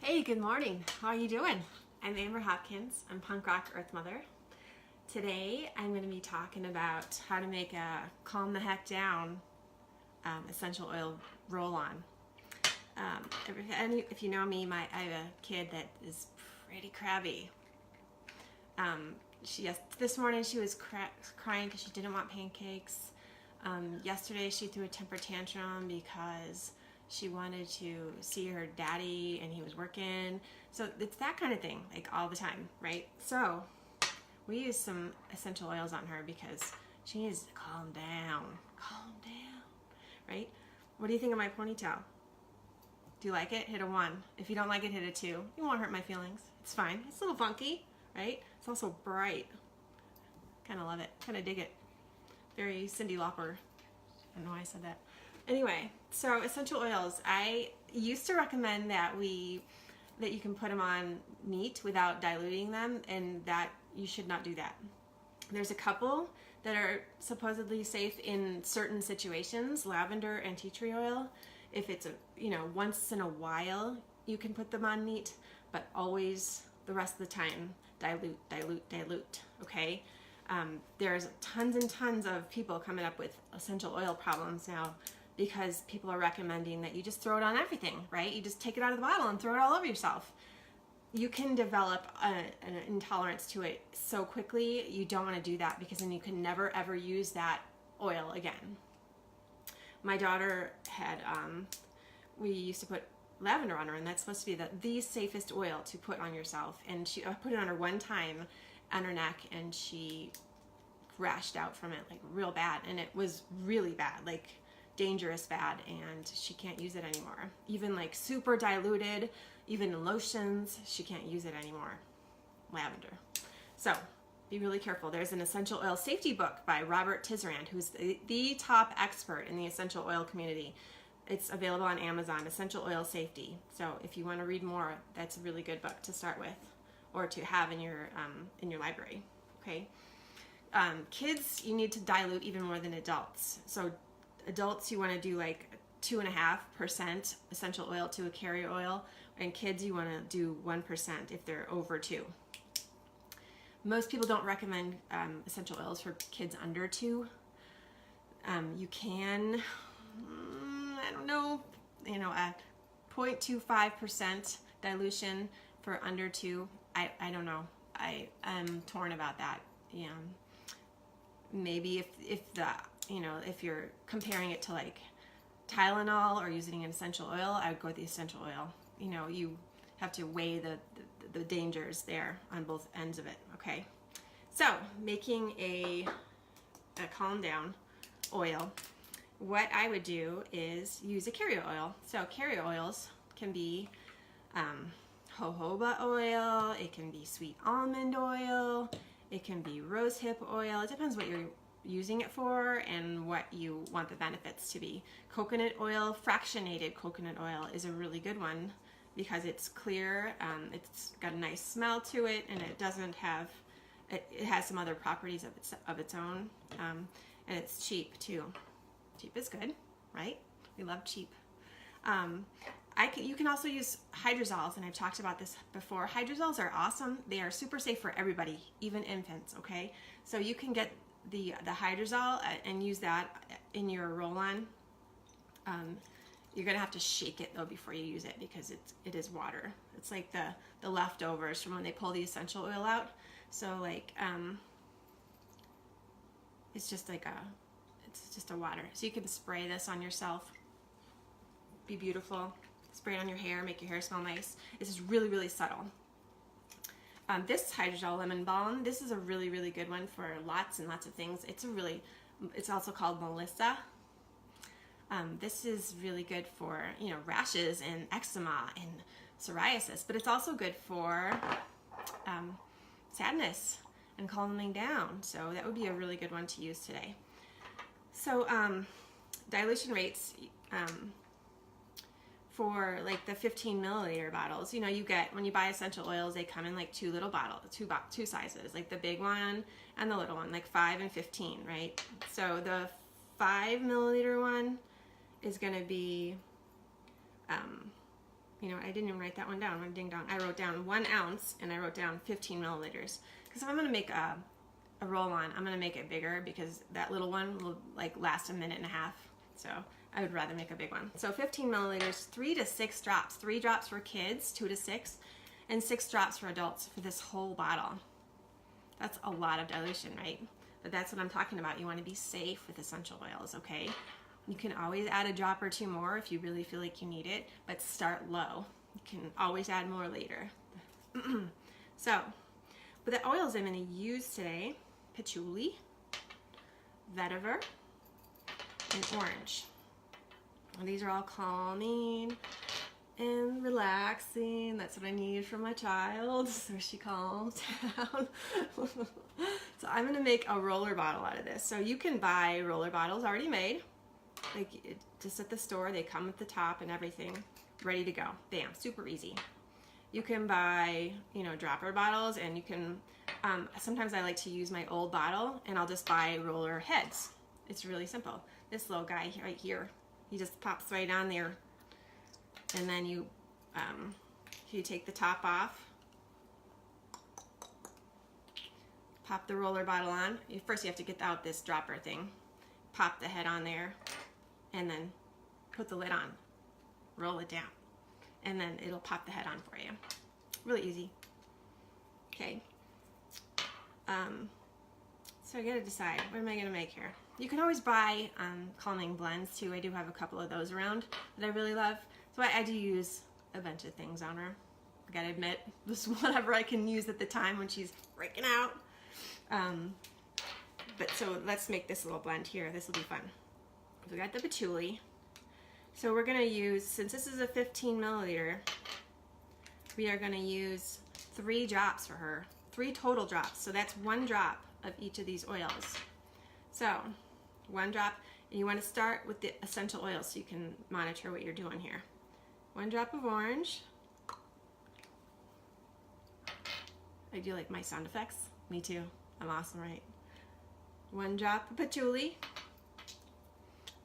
Hey, good morning. How are you doing? I'm Amber Hopkins. I'm Punk Rock Earth Mother. Today I'm going to be talking about how to make a calm the heck down essential oil roll-on. If you know me, I have a kid that is pretty crabby. This morning she was crying because she didn't want pancakes. Yesterday she threw a temper tantrum because she wanted to see her daddy and he was working. So it's that kind of thing, like all the time, right? So we use some essential oils on her because she needs to calm down, right? What do you think of my ponytail? Do you like it? Hit a 1. If you don't like it, hit a 2. You won't hurt my feelings. It's fine. It's a little funky, right? It's also bright. Kind of love it. Kind of dig it. Very Cyndi Lauper. I don't know why I said that. Anyway, so essential oils. I used to recommend that you can put them on neat without diluting them, and that you should not do that. There's a couple that are supposedly safe in certain situations, lavender and tea tree oil. If it's once in a while, you can put them on neat, but always the rest of the time, dilute, okay? There's tons and tons of people coming up with essential oil problems now because people are recommending that you just throw it on everything, right? You just take it out of the bottle and throw it all over yourself. You can develop an intolerance to it so quickly. You don't want to do that because then you can never ever use that oil again. My daughter had, we used to put lavender on her, and that's supposed to be the safest oil to put on yourself. And I put it on her one time on her neck, and she rashed out from it like real bad, and it was really bad, like dangerous bad, and she can't use it anymore. Even like super diluted, even in lotions, she can't use it anymore. Lavender. So be really careful. There's an essential oil safety book by Robert Tisserand, who's the top expert in the essential oil community. It's available on Amazon, Essential Oil Safety. So if you want to read more, that's a really good book to start with, or to have in your library. Okay. Kids, you need to dilute even more than adults. So adults, you want to do like 2.5% essential oil to a carrier oil, and kids, you want to do 1% if they're over 2. Most people don't recommend essential oils for kids under 2. You can, I don't know, a 0.25% dilution for under 2. I don't know. I'm torn about that. Yeah. Maybe if you're comparing it to like Tylenol or using an essential oil, I would go with the essential oil. You have to weigh the dangers there on both ends of it, okay? So, making a calm down oil, what I would do is use a carrier oil. So carrier oils can be jojoba oil, it can be sweet almond oil, it can be rosehip oil. It depends what you're using it for and what you want the benefits to be. Coconut oil, fractionated coconut oil is a really good one because it's clear, it's got a nice smell to it, and it doesn't have, it has some other properties of its own, and it's cheap too. Cheap is good, right? We love cheap. You can also use hydrosols, and I've talked about this before. Hydrosols are awesome. They are super safe for everybody, even infants, okay? So you can get the hydrosol and use that in your roll-on. You're gonna have to shake it though before you use it because it is water. It's like the leftovers from when they pull the essential oil out. So like it's just a water. So you can spray this on yourself. Be beautiful. Spray it on your hair, make your hair smell nice. This is really, really subtle. This hydrogel lemon balm, this is a really, really good one for lots and lots of things. It's also called Melissa. This is really good for, rashes and eczema and psoriasis, but it's also good for sadness and calming down. So that would be a really good one to use today. So dilution rates, for like the 15 milliliter bottles, you get, when you buy essential oils, they come in like 2 little bottles, two sizes, like the big one and the little one, like 5 and 15, right? So the 5 milliliter one is going to be You know, I didn't even write that one down. Ding dong. I wrote down 1 ounce and I wrote down 15 milliliters. Because if I'm going to make a roll-on, I'm going to make it bigger because that little one will like last a minute and a half. So I would rather make a big one. So 15 milliliters, 3 to 6 drops. 3 drops for kids, 2 to 6, and 6 drops for adults for this whole bottle. That's a lot of dilution, right? But that's what I'm talking about. You want to be safe with essential oils, okay? You can always add a drop or 2 more if you really feel like you need it, but start low. You can always add more later. So, but the oils I'm going to use today, patchouli, vetiver, and orange. And these are all calming and relaxing. That's what I need from my child, so she calms down. So I'm going to make a roller bottle out of this. So you can buy roller bottles already made. Like just at the store, they come with the top and everything ready to go. Bam, super easy. You can buy, you know, dropper bottles, and you can, sometimes I like to use my old bottle and I'll just buy roller heads. It's really simple. This little guy right here, he just pops right on there. And then you take the top off, pop the roller bottle on. First you have to get out this dropper thing, pop the head on there, and then put the lid on, roll it down, and then it'll pop the head on for you. Really easy. Okay. So I gotta decide, what am I gonna make here? You can always buy calming blends too. I do have a couple of those around that I really love. So I do use a bunch of things on her. I gotta admit, just whatever I can use at the time when she's freaking out. But so let's make this little blend here. This will be fun. We got the patchouli. So we're gonna use, since this is a 15 milliliter, we are gonna use 3 drops for her. 3 total drops. So that's 1 drop of each of these oils. So 1 drop, and you want to start with the essential oils so you can monitor what you're doing here. 1 drop of orange. I do like my sound effects. Me too. I'm awesome, right? 1 drop of patchouli.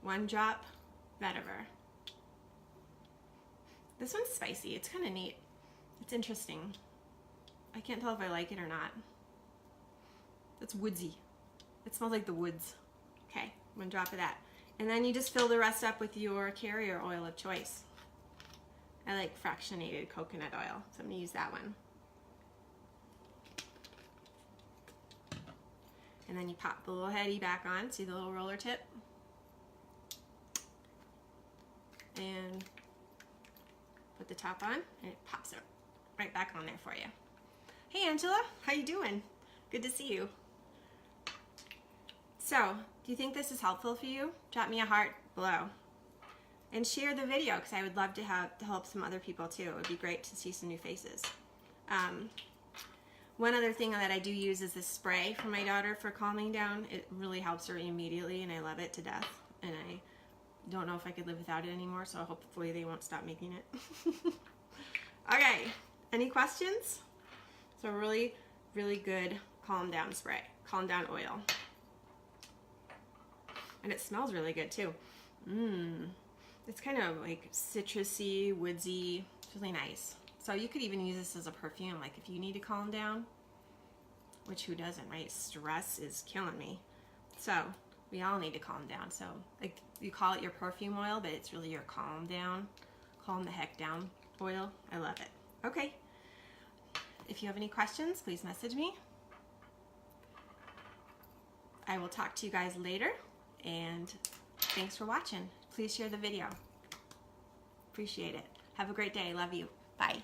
1 drop vetiver. This one's spicy. It's kind of neat. It's interesting. I can't tell if I like it or not. It's woodsy. It smells like the woods. Okay, 1 drop of that. And then you just fill the rest up with your carrier oil of choice. I like fractionated coconut oil, so I'm going to use that one. And then you pop the little heady back on. See the little roller tip? And put the top on, and it pops it right back on there for you. Hey Angela, how you doing? Good to see you. So, do you think this is helpful for you? Drop me a heart below. And share the video, because I would love to help some other people too. It would be great to see some new faces. One other thing that I do use is this spray for my daughter for calming down. It really helps her immediately, and I love it to death. And I don't know if I could live without it anymore, so hopefully they won't stop making it. Okay, any questions? So really, really good calm down spray, calm down oil. And it smells really good too. It's kind of like citrusy, woodsy, it's really nice. So you could even use this as a perfume, like if you need to calm down, which who doesn't, right? Stress is killing me. So we all need to calm down. So like you call it your perfume oil, but it's really your calm down, calm the heck down oil. I love it. Okay. If you have any questions, please message me. I will talk to you guys later, and thanks for watching. Please share the video. Appreciate it. Have a great day. Love you. Bye.